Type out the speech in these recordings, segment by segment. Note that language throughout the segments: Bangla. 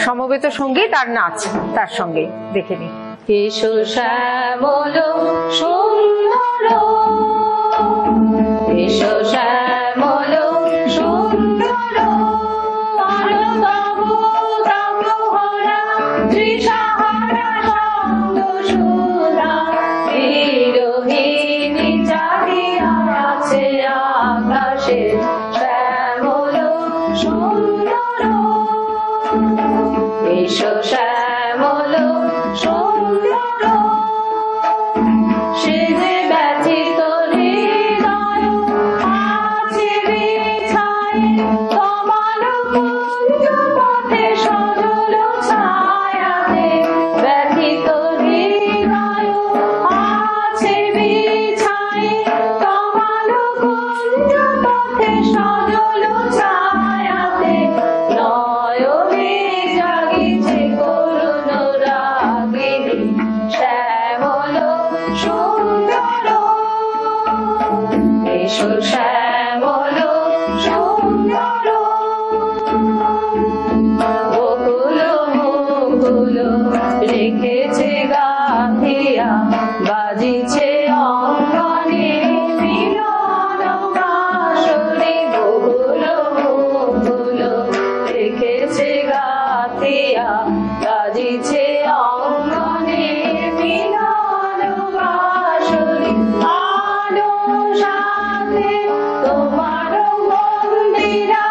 সমবেত সঙ্গীত আর নাচ তার সঙ্গে দেখে নিই। এসো শ্যামল সুন্দর, এসো শ্যামল সুন্দর, ত্রিসাহারা সঙ্গ সুধা, বিরোহিণী চাহিয়া আছে আকাশে শ্যামল সুন্দর, এসো শ্যামল সুন্দর, সে যে ব্যথিত হৃদয় আছে বিছায়, তোমার কুঞ্জ পথে সজল ছায়াতে, ব্যথিত হৃদয় আছে বিছায়, তোমার কুঞ্জ পথে সজল ছায়াতে, নয়নে জাগিছে করুণ রাগিনী শ্যামল সুন্দর, এসো শ্যামল সুন্দর, বকুল মুকুল রেখেছে গাঁথিয়া, বাজিছে অঙ্গনে মিলন বাঁশরি, বকুল মুকুল রেখেছে গাঁথিয়া, বাজিছে অঙ্গনে মিলন বাঁশরি, আলো সাথে তোমার মন্দিরা,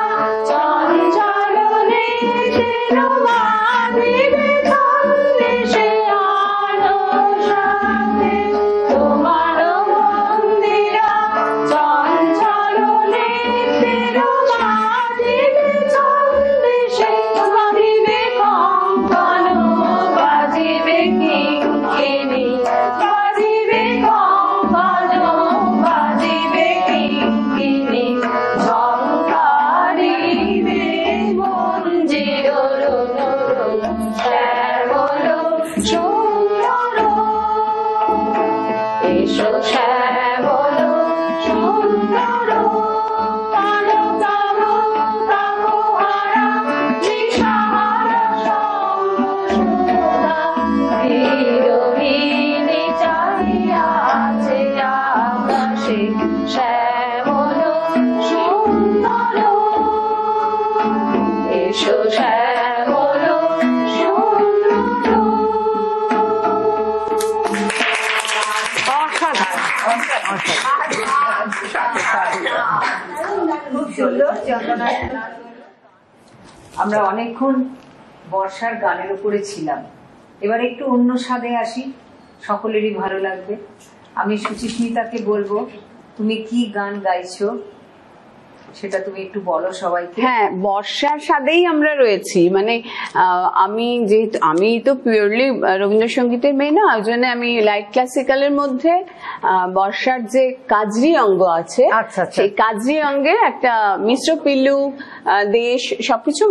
চঞ্চল নেত্রের বাঁধিবে ছন্দে সে, আলো সাথে তোমার মন্দিরা, চঞ্চল নেত্রের বাঁধিবে ছন্দে সে, বাঁধিবে কঙ্কণ, বাজিবে কিঙ্কিণী, বাজিবে কঙ্কণ, বাজিবে কিঙ্কিণী, ঝঙ্কারিবে মঞ্জির রোল, শ্যামল সুন্দর, এসো শ্যামল সুন্দর, ত্রিসাহারা সঙ্গ সুধা, বিরোহিণী চাহিয়া আছে আকাশে শ্যামল সুন্দর, এসো শ্যামল সুন্দর। আমরা অনেকক্ষণ বর্ষার গানের উপরে ছিলাম, এবার একটু অন্য স্বাদে আসি, সকলেরই ভালো লাগবে। আমি সুচিস্মিতাকে বলবো তুমি কি গান গাইছো সেটা তুমি একটু বলো সবাইকে। হ্যাঁ, বর্ষার সাথেই আমরা রয়েছি, মানে আমি যেহেতু আমি তো পিওরলি রবীন্দ্রসঙ্গীতের মেয়ে না, ওই জন্য আমি লাইট ক্লাসিক্যালের মধ্যে বর্ষার যে কাজরি অঙ্গ আছে, সেই কাজরি অঙ্গের একটা মিশ্র পিল্লু দেশ সবকিছু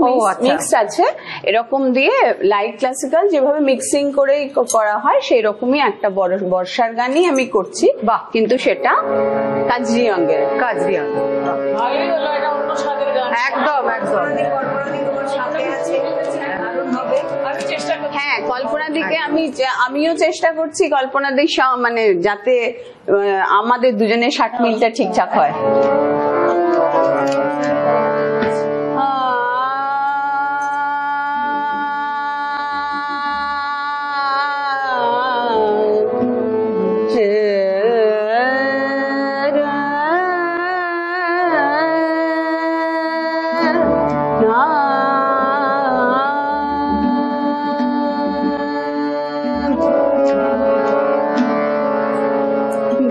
মিক্স আছে, এরকম দিয়ে লাইট ক্লাসিক্যাল যেভাবে মিক্সিং করে করা হয় সেই রকমই একটা বর্ষার গানই আমি করছি, কিন্তু সেটা কাজরি অঙ্গের। কাজরি অঙ্গ একদম একদম। হ্যাঁ, কল্পনা দিকে আমিও চেষ্টা করছি, কল্পনা দিক মানে যাতে আমাদের দুজনের 60 মিলটা ঠিকঠাক হয়।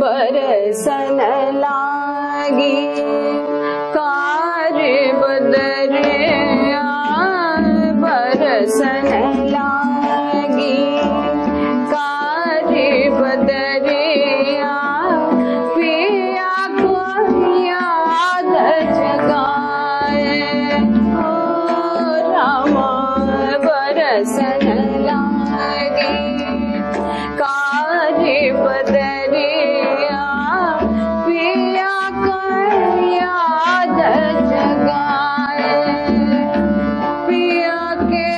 बरसन लागी कार बदरिया, बरसन लागी कार बदरिया, पिया को याद जगाए, ओ रामा बरसन लागी कार बदरिया, पिया को याद जगाए, पिया के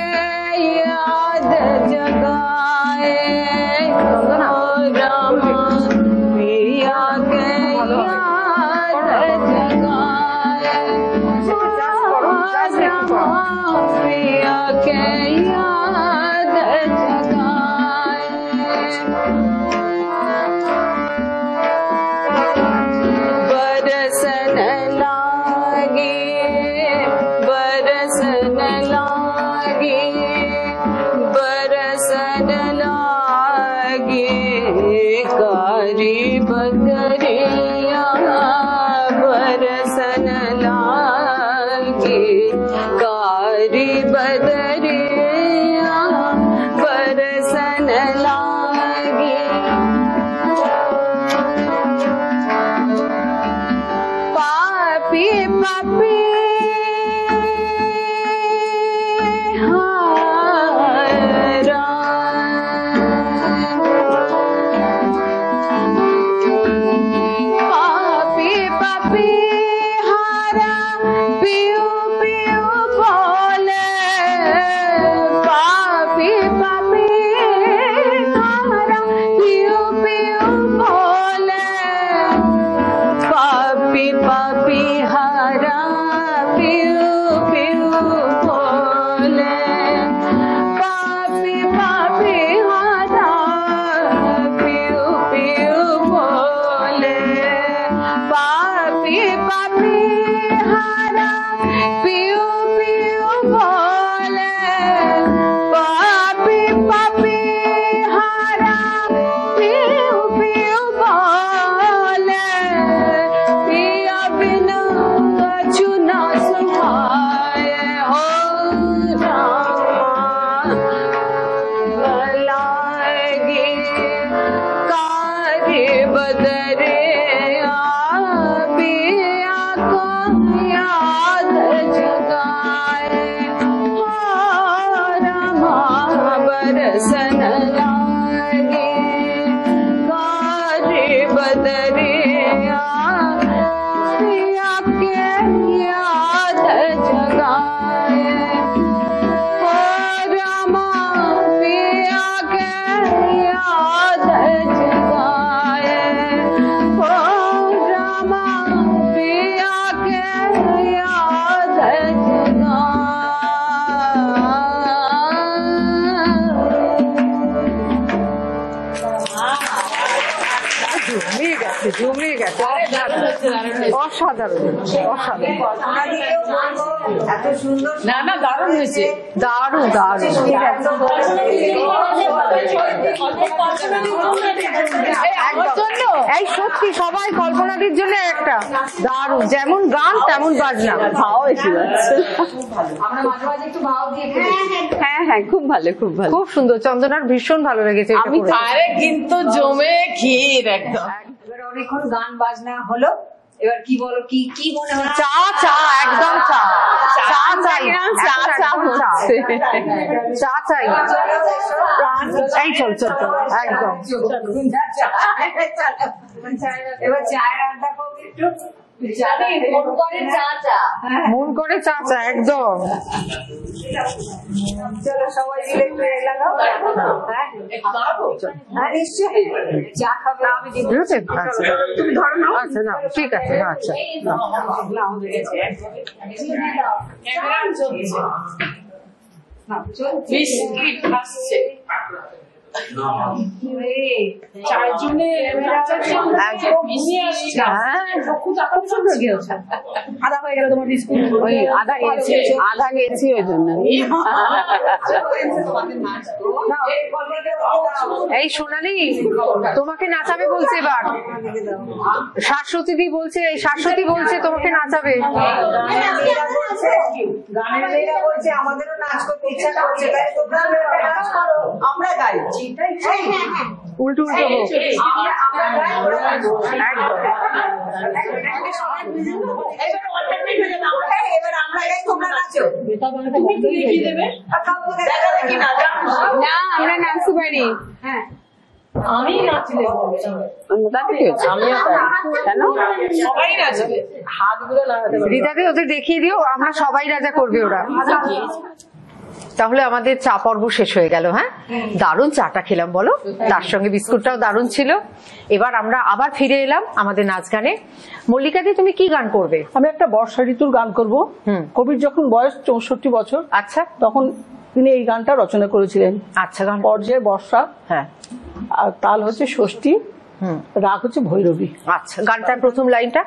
के याद जगाए बरसन लागे बरसन लागे बरसन लागे कारी बदरिया बरसन लागे कारी बदरिया बरसन लागे पापी पापी हारा पापी पापी हारा पियो पियो बोले पापी पापी हारा पियो पियो बोले पापी पापी हारा पियो पियो बोले पापी पापी हारा पियो पियो बोले पापी पापी हारा पियो पियो बोले पापी पापी हारा पियो पियो बोले पिया बिना चुना सुहाए हो रामा लागे कारी बदरे पिया को याद जगाए हो रामा बरसन लागे कारी बदरे पिया के याद जगाए हो रामा पिया के याद जगाए हो रामा पिया के याद জমে গেছে অসাধারণ অসাধারণ এত সুন্দর না না দারুণ হয়েছে দারুণ দারুণ এই সত্যি সবাই কল্পনাদির জন্য একটা দারুণ যেমন গান তেমন বাজনা ভাও এসে যাচ্ছে আমরা মাঝে মাঝে একটু ভাও দিয়ে ফেলি। হ্যাঁ হ্যাঁ খুব ভালো খুব ভালো খুব সুন্দর চন্দনার ভীষণ ভালো লেগেছে এটা আমি করে। আরে কিন্তু জমে ক্ষীর একদম এবার অনেকক্ষণ গান বাজনা হলো, এবার কি বলো, কি কি মনে হচ্ছে? চা চা একদম চা চা চাই চা চা হচ্ছে চা চাই এই চল চল চল একদম এবার চায়ের আড্ডা করবো একটু। মন করে চা চা একদম চলো সবাই মিলে একটু এলাকাও। হ্যাঁ নিশ্চয়ই চা খাবে, আমি দিব। বুঝেছে আচ্ছা তুমি ধরো না আচ্ছা না ঠিক আছে না আচ্ছা ক্যামেরা চলছে বিস্কিট আসছে আদা হয়ে গেল তোমার বিস্কুট। ওই আধা গেছি ওই জন্য এই সোনালি তোমাকে নাচাবে বলছে এবার শাশ্বতী দি বলছে এই শাশ্বতী বলছে তোমাকে নাচাবে গানের মেয়েরা বলছে আমাদেরও নাচ করতে ইচ্ছা করছে, তাই তোমরা নাচ করো, আমরা গাই। উল্টো উল্টো হোক আমরা গাই, ওরা নাচবে। এবার আমরা গাই, তোমরা নাচো। তুমি কি লিখিয়ে দেবে দেখাবে কি না না আমরা নাচতে পারি হ্যাঁ আমি নাচলে তাতে কি হচ্ছে কেন সবাই নাচবে হাতগুলো লাগাতে পারবে রিতাদি ওদের দেখিয়ে দিও আমরা সবাই রাজা করবে ওরা তাহলে আমাদের চা পর্ব শেষ হয়ে গেল হ্যাঁ দারুণ চাটা খেলাম বলো তার সঙ্গে বিস্কুটটাও দারুণ ছিল এবার আমরা আবার ফিরে এলাম আমাদের নাচ গানে মল্লিকা দি তুমি কি গান করবে আমি একটা বর্ষা ঋতুর গান করব। কবির যখন বয়স 64 বছর আচ্ছা তখন তিনি এই গানটা রচনা করেছিলেন। আচ্ছা, গান পর্যায়ে বর্ষা, হ্যাঁ, আর তাল হচ্ছে ষষ্ঠী, রাগ হচ্ছে ভৈরবী। আচ্ছা, গানটার প্রথম লাইনটা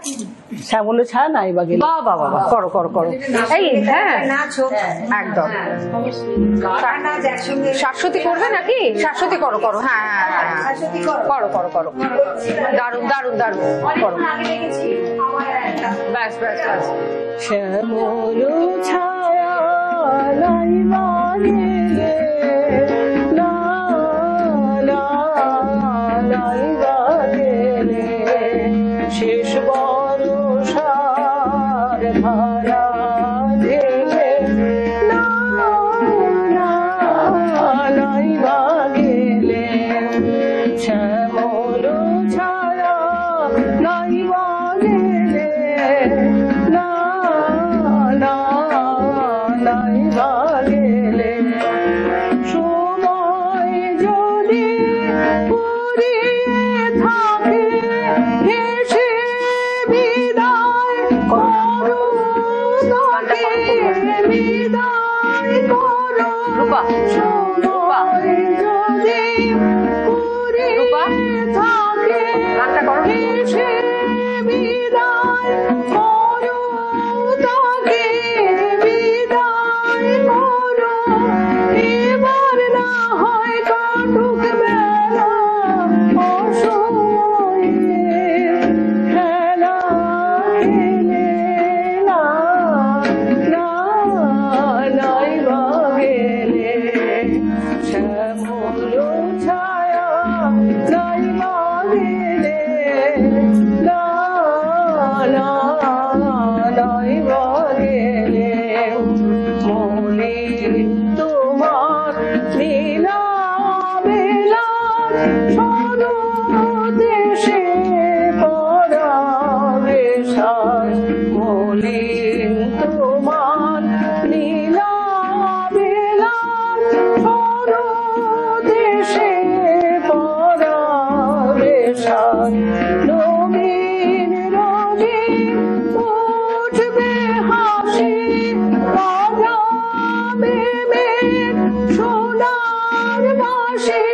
শ্যামলে ছায়া নাই বা গেলে। বাহ বাহ বাহ, করো করো করো। এই হ্যাঁ, নাচ হোক, একদম। গান নাচ একসঙ্গে। শাশ্বতী করবে নাকি? শাশ্বতী করো করো, হ্যাঁ হ্যাঁ হ্যাঁ, শাশ্বতী করো। করো করো করো, দারুণ দারুণ দারুণ করো। আগে দেখেছি আমার একটা ব্যাস ব্যাস ব্যাস। শ্যামল ছায়া নাই বা গেলে, না না নাই বা গেলে, শেষ বর্ষার ধারা ঢেলে, না না নাই বা গেলে, শ্যামল ছায়া নাই বা গেলে, না না নাই বা গেলে, সময় যদি ফুরিয়ে থাকে, হেসে বিদায় করো তাকে, বিদায় করো। সময় যদি ফুরিয়ে থাকে, হেসে বিদায় করো তাকে, বিদায় করো। এবার না হয় কাটুক বেলা অসময়ে, খেলা খেলে, না না নাই বা গেলে, শ্যামল ছায়া নাই বা গেলে, না না নাই বা গেলে, মলিন তোমার লীলা বেলা, সরদেশে পরাবে সাজ, মলিন তোমার লীলা বেলা, সরদেশে পরাবে সাজ, রঙিন রঙিন উঠবে হাসি, বাজাবে মেঘ সোনার বাঁশি,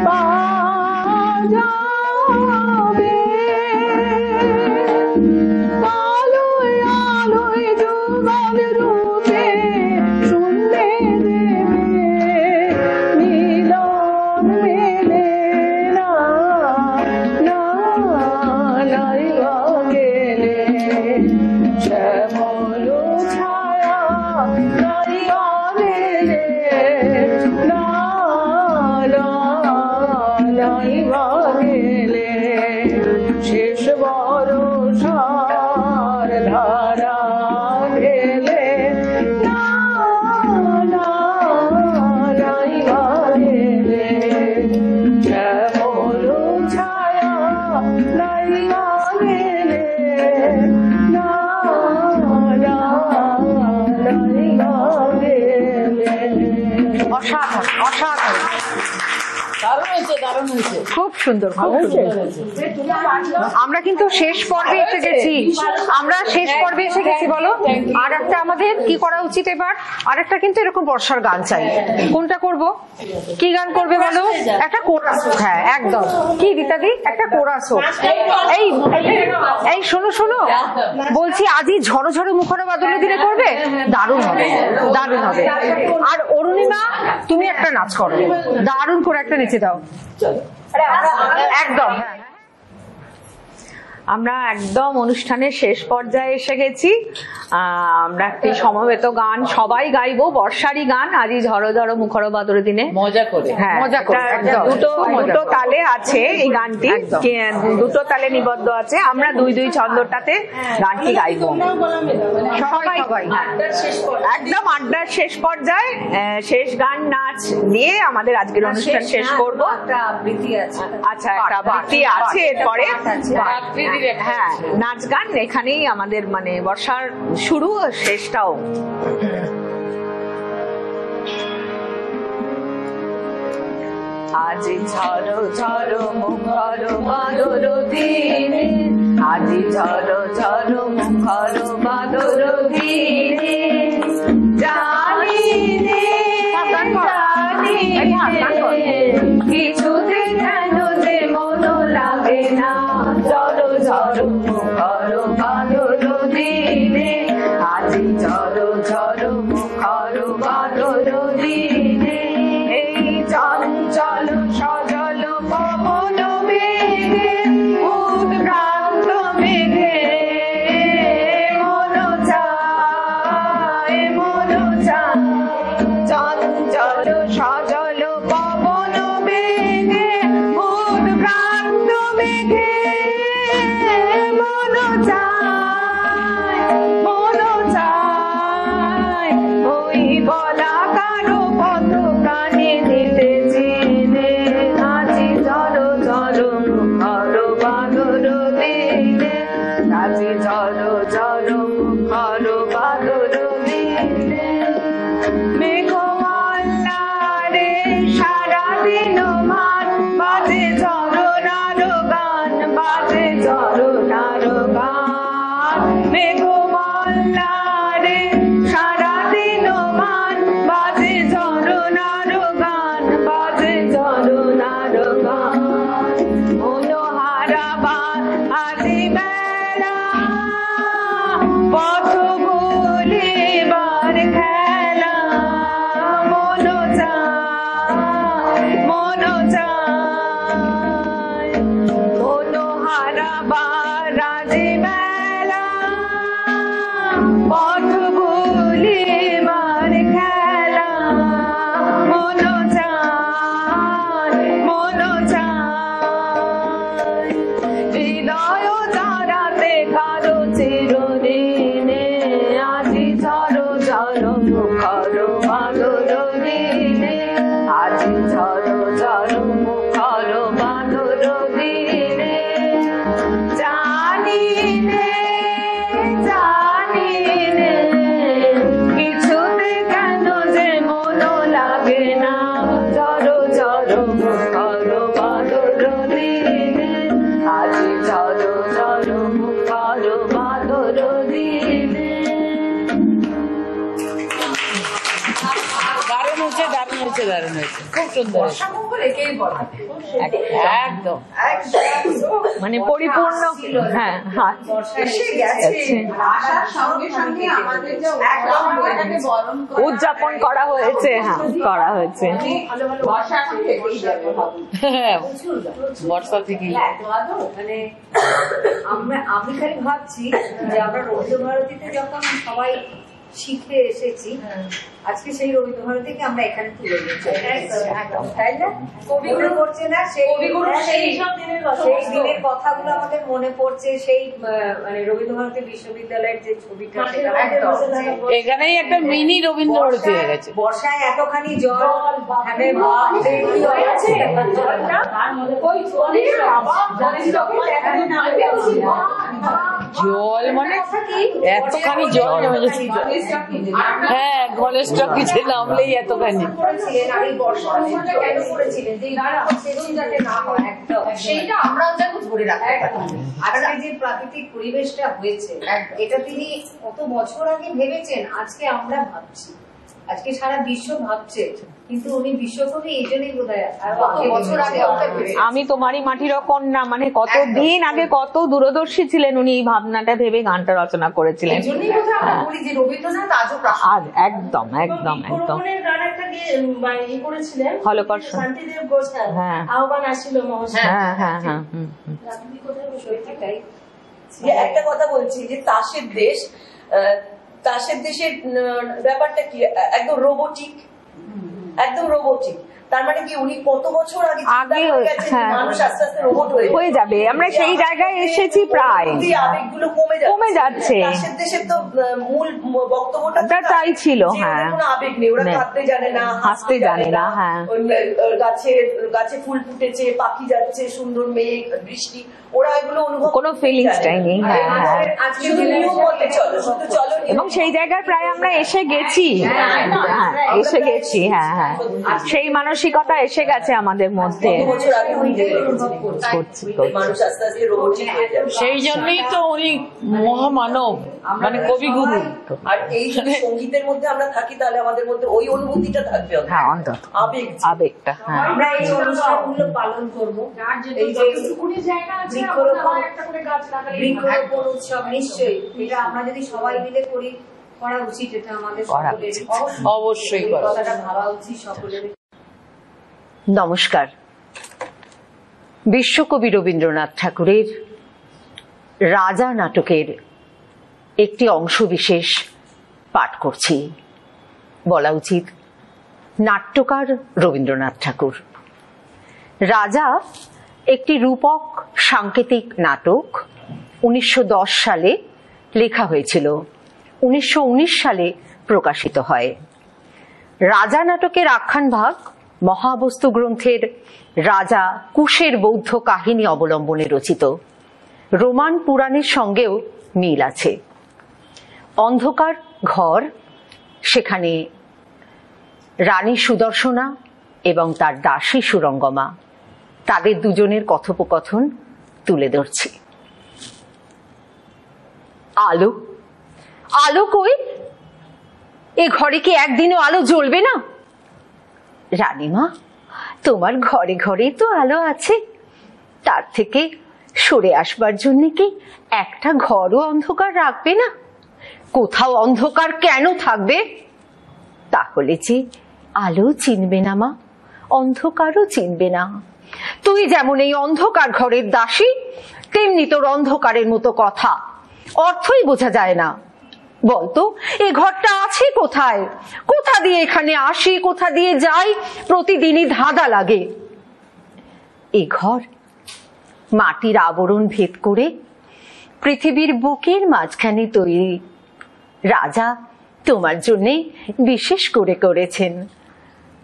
বাজাবে আলোয় আলোয় যুগল রূপে, শুনলে দেবে মিলন মেলে, না না নাই বা গেলে, শ্যামল ছায়া নাই বা গেলে, না না নাই বা গেলে, শেষ বর্ষার ধারা ঢেলে, না না নাই বা গেলে, শ্যামল ছায়া নাই বা গেলে, না না নাই বা গেলে। অসাধারণ অসাধারণ, দারুণ হয়েছে, দারুণ হয়েছে। খুব সুন্দর, খুব সুন্দর। আমরা কিন্তু শেষ পর্বে এসে গেছি, আমরা শেষ পর্বে এসে গেছি। বলো, আর একটা আমাদের কি করা উচিত এবার? আর একটা কিন্তু এরকম বর্ষার গান চাই। কোনটা করব? কি গান করবে বলো? একটা কোরাস। হ্যাঁ একদম। কি রীতাদি, একটা কোরাস হোক। এই এই শোনো শোনো, বলছি আজই ঝড়ো ঝড়ো মুখর বাদলের দিনে করবে, দারুণ হবে, দারুণ হবে। আর অরুণিমা তুমি একটা নাচ করো, দারুণ করে একটা নেচে দাও একদম। আমরা একদম অনুষ্ঠানের শেষ পর্যায়ে এসে গেছি। আমরা একটি সমবেত গান সবাই গাইবো, বর্ষারই গান, আজই ঝড়ো ঝড়ো মুখর বাদর দিনে। মজা করে, হ্যাঁ, মজা করে, একদম। দুটো তালে আছে এই গানটি, দুটো তালে নিবদ্ধ আছে। আমরা দুই দুই ছন্দটাতে গানটি গাইবো সবাই। একদম আড্ডার শেষ পর্যায়ে শেষ গান নাচ দিয়ে আমাদের আজকের অনুষ্ঠান শেষ করবো। একটা আবৃত্তি আছে। আচ্ছা, একটা আবৃত্তি আছে এরপরে। হ্যাঁ, নাচ গান এখানেই আমাদের মানে বর্ষার শুরু আর শেষটাও। আজি ঝড়ো ঝড়ো মুখর বাদর দিনে, আজি ঝড়ো ঝড়ো মুখর বাদর দিনে, জানি রে ঝড় সজল পবন বেগে উদ্ভ্রান্ত মেঘে মন চায় ওই বলা কারো পথ প্রাণে দিতে চিনে আজি ঝড় ঝড় মুখর বাদর দিনে আজি ঝড় ঝড় মুখর বাদর দিনে মেঘমালা রে সারাদিন মান বাজে ঝরনার গান বাজে ঝরনার গান মেঘমালা রে সারাদিন মান বাজে ঝরনার গান বাজে ঝরনার গান মনোহারা বান আজি বেলা পথ ভুলিবার খেলা মন চায় মনোহারা বারাজি বেলা পথ ভুলিবার খেলা মন চায় হৃদয় জড়াতে কারো চিরদিনে আজি ঝড় ঝড় মুখর বাদর দিনে আজি ঝড় ঝড় মুখর বাদর দিনে জানি নে কিছুতে কেন যে মন লাগে না ঝড় ঝড় মুখর বাদর দিনে আজি ঝড় ঝড় মুখর বাদর দিনে দারুণ হয়েছে দারুণ হয়েছে দারুণ হয়েছে খুব সুন্দর হয়েছে। একদম মানে পরিপূর্ণ হ্যাঁ হ্যাঁ উদযাপন করা হয়েছে হ্যাঁ করা হয়েছে হ্যাঁ, বর্ষা থেকেই মানে আমি খালি ভাবছি যে আমরা রবীন্দ্রভারতীতে যখন সবাই শিখে এসেছি আজকে সেই রবীন্দ্রভারতীকে আমরা এখানে তুলে নিচ্ছি তাই না কবিগুরু করছে না সেই দিনের কথাগুলো আমাদের মনে পড়ছে সেই মানে রবীন্দ্রভারতী বিশ্ববিদ্যালয়ের যে ছবিটা এখানেই একটা মিনি রবীন্দ্রভারতী হয়ে গেছে। বর্ষায় এতখানি জল জল মানে এতখানি জল নেমে গেছে। হ্যাঁ, গণেশ টকিতে নামলেই এতখানি। সেইটা আমরাও যেন ধরে রাখতে পারি। আজকে যে প্রাকৃতিক পরিবেশটা হয়েছে এটা তিনি কত বছর আগে ভেবেছেন, আজকে আমরা ভাবছি, আজকে সারা বিশ্ব ভাবছে, কিন্তু উনি বিশ্বকবি এই জন্যই বোধহয় বছর আগে আমি তোমারই মাটির কন্যা মানে কতদিন আগে কত দূরদর্শী ছিলেন উনি এই ভাবনাটা ভেবে গানটা রচনা করেছিলেন। রবীন্দ্রনাথ আজও আর একদম একদম একদম হলকর্ষ শান্তিদেব ঘোষ হ্যাঁ আহ্বান আসছিল মহাশয়। হ্যাঁ হ্যাঁ হ্যাঁ যে একটা কথা বলছি যে তাসের দেশ, তাসের দেশের ব্যাপারটা কি একদম রোবোটিক, একদম রোবোটিক। তার মানে কি উনি কত বছর আগে মানুষ আস্তে আস্তে রোবট হয়ে যাবে, আমরা সেই জায়গায় এসেছি প্রায়, আবেগগুলো কমে যাচ্ছে। তাসের দেশের তো মূল বক্তব্যটা তাই ছিল, হ্যাঁ কোনো আবেগ নেই, ওরা কাঁদতে জানে না, হাসতে জানে না, হ্যাঁ গাছে ফুল ফুটেছে, পাখি যাচ্ছে, সুন্দর মেঘ বৃষ্টি, ওরা এগুলো অনুভব কোনো ফিলিংসটাই নেই। এবং সেই জায়গায় প্রায় আমরা এসে গেছি, এসে গেছি, হ্যাঁ হ্যাঁ সেই মানসিকতা এসে গেছে আমাদের মধ্যে। সেই জন্যই তো উনি মহামানব, মানে কবিগুরু। আর এই যদি সঙ্গীতের মধ্যে আমরা থাকি তাহলে আমাদের মধ্যে ওই অনুভূতিটা থাকবে, হ্যাঁ অন্তত আবেগ, আবেগটা। হ্যাঁ আমরা এই অনুষ্ঠানগুলো পালন করবো, এই যে বৃক্ষরোপণ উৎসব, নিশ্চয়ই এটা আমরা যদি সবাই মিলে করি, করা উচিত, এটা আমাদের সকলেরই অবশ্যই কথাটা ভাবা উচিত সকলের। নমস্কার। বিশ্বকবি রবীন্দ্রনাথ ঠাকুরের রাজা নাটকের একটি অংশ বিশেষ পাঠ করছি, বলা উচিত নাট্যকার রবীন্দ্রনাথ ঠাকুর। রাজা একটি রূপক সাংকেতিক নাটক 1910 সালে লেখা হয়েছিল, 1919 সালে প্রকাশিত হয়। রাজা নাটকের আখ্যান ভাগ মহাবস্তু গ্রন্থের রাজা কুশের বৌদ্ধ কাহিনী অবলম্বনে রচিত। রোমান পুরাণের সঙ্গেও মিল আছে। অন্ধকার ঘর, সেখানে রানী সুদর্শনা এবং তার দাসী সুরঙ্গমা, তাদের দুজনের কথোপকথন তুলে ধরছি। আলো, আলো কই? এ ঘরে কি একদিনও আলো জ্বলবে না? রানীমা, তোমার ঘরে ঘরে তো আলো আছে, তার থেকে সরে আসবার জন্য কি একটা ঘরও অন্ধকার রাখবে না? কোথাও অন্ধকার কেন থাকবে? তাহলে যে আলো চিনবে না মা, অন্ধকারও চিনবে না। তুই যেমন এই অন্ধকার ঘরের দাসী, তেমনি তোর অন্ধকারের মতো কথা, অর্থই বোঝা যায় না। বলতো এই ঘরটা আছে কোথায়? কোথা দিয়ে এখানে আসি, কোথা দিয়ে যাই, প্রতিদিনই ধাঁধা লাগে। এই ঘর মাটির আবরণ ভেদ করে পৃথিবীর বুকের মাঝখানে তৈরি। রাজা তোমার জন্যে বিশেষ করে করেছেন।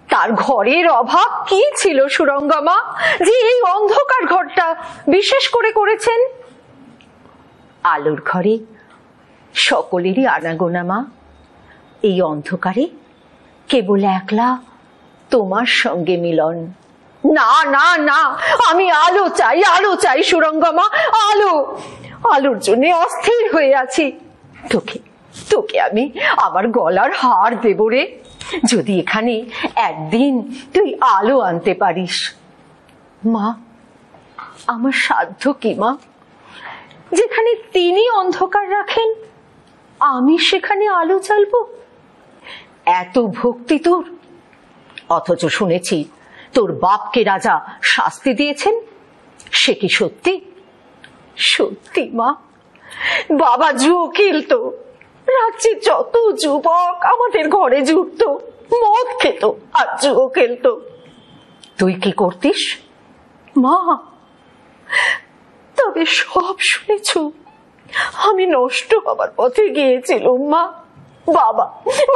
তার ঘরের অভাব কি ছিল সুরঙ্গমা, যে এই অন্ধকার ঘরটা বিশেষ করে করেছেন? আলোর ঘরে সকলেরই আনাগোনা মা, এই অন্ধকারে কেবল একলা তোমার সঙ্গে মিলন। না না না, আমি আলো চাই, আলো চাই সুরঙ্গমা, আলো। আলোর জন্য অস্থির হয়ে আছি। তোকে তোকে আমি আমার গলার হার দেব রে, যদি এখানে একদিন তুই আলো আনতে পারিস। মা, আমার সাধ্য কি মা? যেখানে তিনি অন্ধকার রাখেন, আমি সেখানে আলো জ্বালবো? এত ভক্তি তোর, অথচ শুনেছি তোর বাপকে রাজা শাস্তি দিয়েছেন। সে কি সত্যি? সত্যি মা, বাবা জুয়ো খেলতো, রাজ্যের যত যুবক আমাদের ঘরে জুটতো, মদ খেত আর জুয়ো খেলতো। তুই কি করতিস মা? তবে সব শুনেছ। আমি নষ্ট হবার পথে গিয়েছিলাম মা। বাবা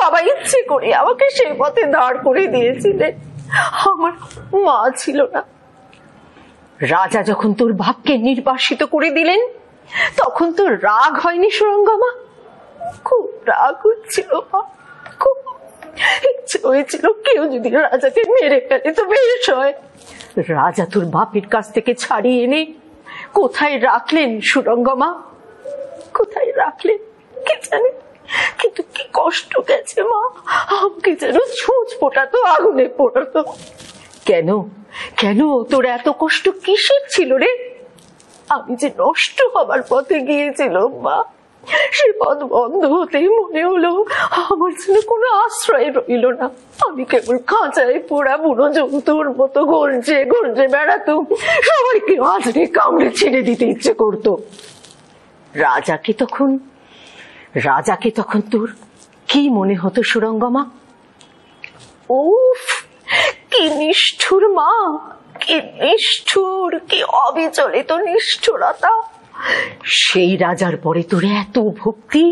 বাবা ইচ্ছে করে আমাকে সেই পথে দাঁড় করে দিয়েছিলেন। আমার মা ছিল না। রাজা যখন তোর বাপকে নির্বাসিত করে দিলেন, তখন তোর রাগ হয়নি সুরঙ্গমা? খুব রাগ হচ্ছিল মা, খুব ইচ্ছে হয়েছিল কেউ যদি রাজাকে মেরে ফেলে তো বেশ হয়। রাজা তোর বাপের কাছ থেকে ছাড়িয়ে এনে কোথায় রাখলেন সুরঙ্গমা? কোথায় রাখলেন কে জানে, কিন্তু কি কষ্ট গেছে মা। আমাকে যেন ছুঁচ ফোটাতো, আগুনে পোড়াতো। কেন কেন তোর এত কষ্ট কিসের ছিল রে? আমি যে নষ্ট হবার পথে গিয়েছিলাম মা, সে পথ বন্ধ হতেই মনে হলো আমার জন্য কোনো আশ্রয় রইল না। আমি কেবল খাঁচায় পোড়া বুড়ো জন্তুর মতো গর্জে গর্জে বেড়াতাম, সবাইকে আজরে কামড়ে ছেড়ে দিতে ইচ্ছে করতো। রাজাকে তখন তোর কি মনে হতো সুরঙ্গমা? উফ, কি নিষ্ঠুর মা, কি নিষ্ঠুর, কি অবিচলিত নিষ্ঠুরতা। সেই রাজার পরে তোর এত ভক্তি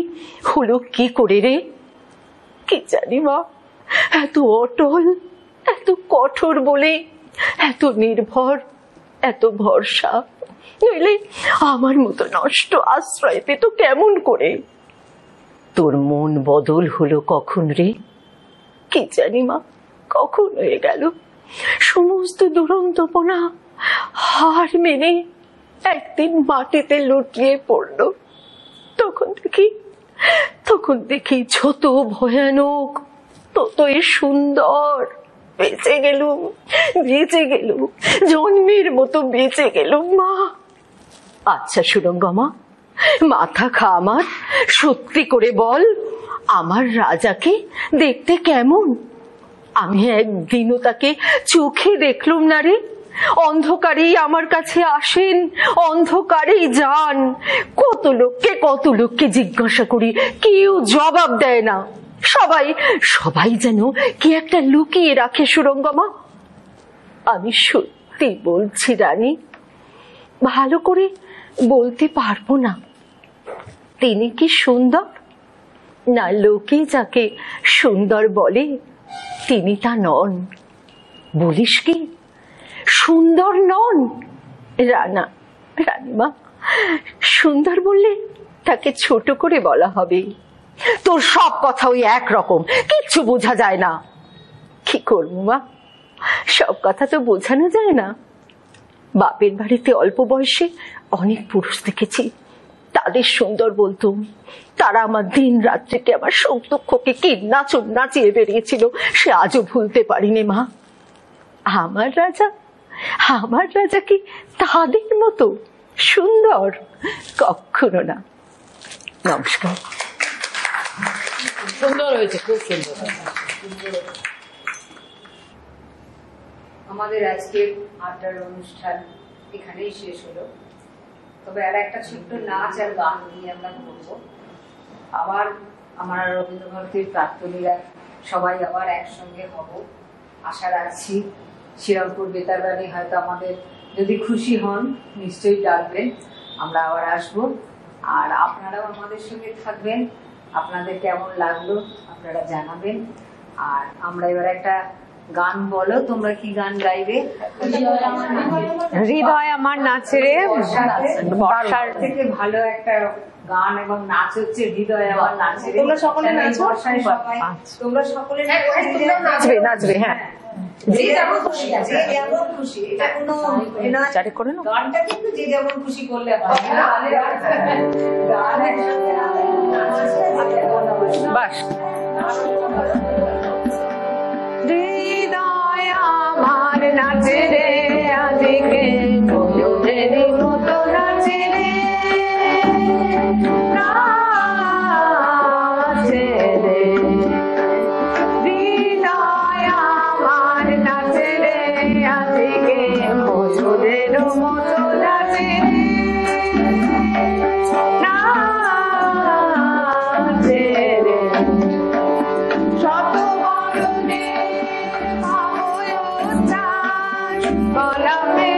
হলো কি করে রে? কি জানি মা, এত অটল, এত কঠোর বলে, এত নির্ভর, এত ভরসা। নইলে আমার মতো নষ্ট আশ্রয় পেত কেমন করে? তোর মন বদল হলো কখন রে? কি জানি মা, কখন হয়ে গেল সমস্ত দুরন্তপনা হার মেনে একদিন মাটিতে লুটিয়ে পড়ল। তখন দেখি যত ভয়ানক ততই সুন্দর। বেঁচে গেলুম, জন্মের মতো বেঁচে গেলুম মা। আচ্ছা সুরঙ্গমা, মাথা খা আমার, সত্যি করে বল, আমার রাজাকে দেখতে কেমন? আমি একদিনও তাকে চোখে দেখলুম না রে। অন্ধকারেই আমার কাছে আসেন, অন্ধকারেই যান। কত লোককে জিজ্ঞাসা করি, কেউ জবাব দেয় না। সবাই সবাই যেন কি একটা লুকিয়ে রাখে সুরঙ্গমা। আমি সত্যি বলছি রানী, ভালো করে বলতে পারবো না তিনি কি সুন্দর, না লোকে যাকে সুন্দর বলে তিনি তা নন। বলিস কি সুন্দর নন? রানীমা, সুন্দর বললে তাকে ছোট করে বলা হবে। তোর সব কথা ওই একরকম, কিচ্ছু বোঝা যায় না। কি করবো মা, সব কথা তো বোঝানো যায় না। বাপের বাড়িতে অল্প বয়সে অনেক পুরুষ দেখেছি, তাদের সুন্দর বলতো। তারা আমার দিন রাত্রিতে আমার সুখ দুঃখকে কি নাচিয়ে বেরিয়েছিল, সে আজও ভুলতে পারিনি মা। আমার রাজা কি তাদের মতো সুন্দর? কখনো না। নমস্কার। সুন্দর হয়েছে, খুব সুন্দর। আমাদের আজকের আড্ডার অনুষ্ঠান এখানেই শেষ হলো, তবে আর একটা ছোট্ট নাচ আর গান নিয়ে আমরা করবো। আবার আমার রবীন্দ্রভারতীর প্রাক্তনীরা সবাই আবার একসঙ্গে হব আশা রাখছি। শ্রীরামপুর বেতারবাণী হয়তো আমাদের যদি খুশি হন নিশ্চয়ই ডাকবেন, আমরা আবার আসবো। আর আপনারাও আমাদের সঙ্গে থাকবেন, আপনাদের কেমন লাগলো আপনারা জানাবেন। আর আমরা এবার একটা গান, বলো তোমরা কি গান গাইবে? হৃদয় আমার নাচে রে। বর্ষার থেকে ভালো একটা গান এবং নাচ হচ্ছে হৃদয় আমার নাচে রে। তোমরা সকলে নাচো। বর্ষায় সবাই তোমরা সকলে নাচবে। হ্যাঁ, যে যেমন খুশি, যে যেমন খুশি, এটা কোনো করে নাও। গানটা কিন্তু যে যেমন খুশি করলে হয় না। গান একসাথে বাস। হৃদয় আমার নাচে রে, আদিকে ময়ূরেরই মতো নাচে রে, নাচে রে। হৃদয় আমার নাচে রে, আদিকে ময়ূরের মতো নাচে রে, নাচে রে। শত বদনে কলমে